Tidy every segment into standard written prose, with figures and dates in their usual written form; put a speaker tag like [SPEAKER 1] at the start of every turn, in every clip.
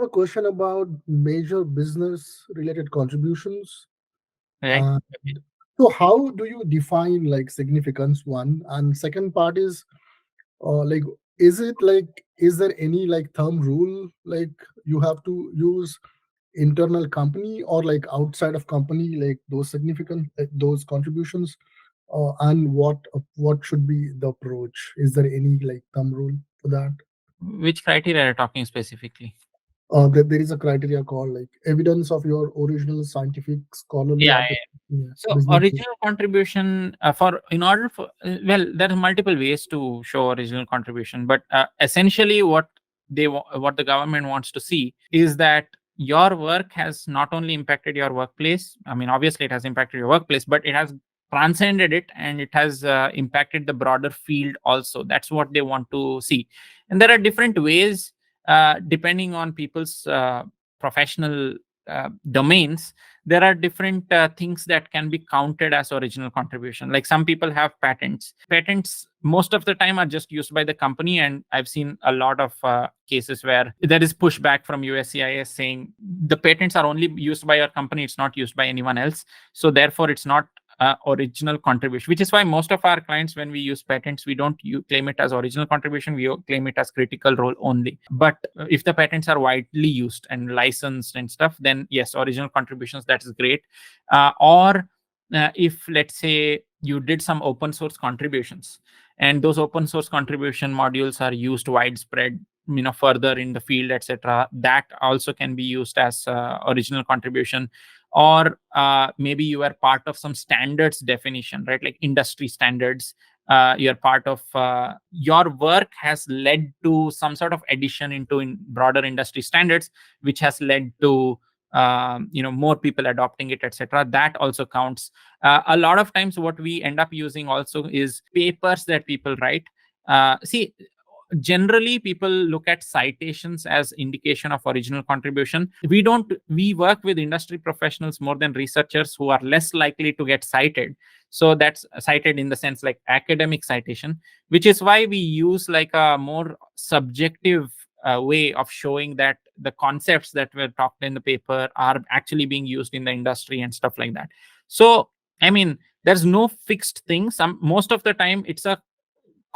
[SPEAKER 1] question about major business related contributions.
[SPEAKER 2] Right.
[SPEAKER 1] And
[SPEAKER 2] Okay.
[SPEAKER 1] so, how do you define like significance? One, and second part is like, is it like, is there any like thumb rule like you have to use internal company or like outside of company, like those significant those contributions, and what should be the approach? Is there any like thumb rule for that?
[SPEAKER 2] Which criteria are you talking specifically?
[SPEAKER 1] There is a criteria called like evidence of your original scientific scholarly
[SPEAKER 2] Yeah.
[SPEAKER 1] yes,
[SPEAKER 2] So
[SPEAKER 1] business.
[SPEAKER 2] original contribution for in order for well, there are multiple ways to show original contribution, but essentially what the government wants to see is that your work has not only impacted your workplace. I mean, obviously it has impacted your workplace, but it has transcended it and it has impacted the broader field also. That's what they want to see, and there are different ways depending on people's professional domains. There are different things that can be counted as original contribution. Like some people have patents most of the time are just used by the company, and I've seen a lot of cases where there is pushback from USCIS saying the patents are only used by your company, it's not used by anyone else, so therefore it's not original contribution, which is why most of our clients, when we use patents, we don't claim it as original contribution, we claim it as critical role only. But if the patents are widely used and licensed and stuff, then yes, original contributions, that is great. Or if let's say you did some open source contributions and those open source contribution modules are used widespread, further in the field, etc., that also can be used as original contribution. Or maybe you are part of some standards definition, right, like industry standards. You're part of your work has led to some sort of addition into broader industry standards, which has led to more people adopting it, etc. That also counts. A lot of times what we end up using also is papers that people write. See, generally people look at citations as indication of original contribution. We work with industry professionals more than researchers, who are less likely to get cited. So that's cited in the sense like academic citation, which is why we use like a more subjective way of showing that the concepts that were talked in the paper are actually being used in the industry and stuff like that. So I mean, there's no fixed thing. Most of the time it's a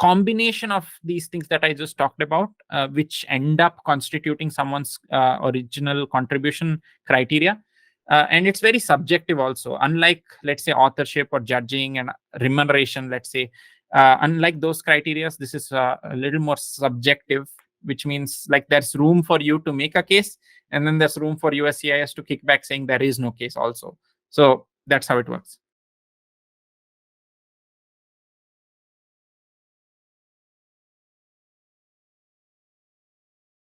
[SPEAKER 2] combination of these things that I just talked about, which end up constituting someone's original contribution criteria. And it's very subjective also. Unlike, let's say, authorship or judging and remuneration, let's say, unlike those criteria, this is a little more subjective, which means like there's room for you to make a case, and then there's room for USCIS to kick back saying there is no case also. So that's how it works.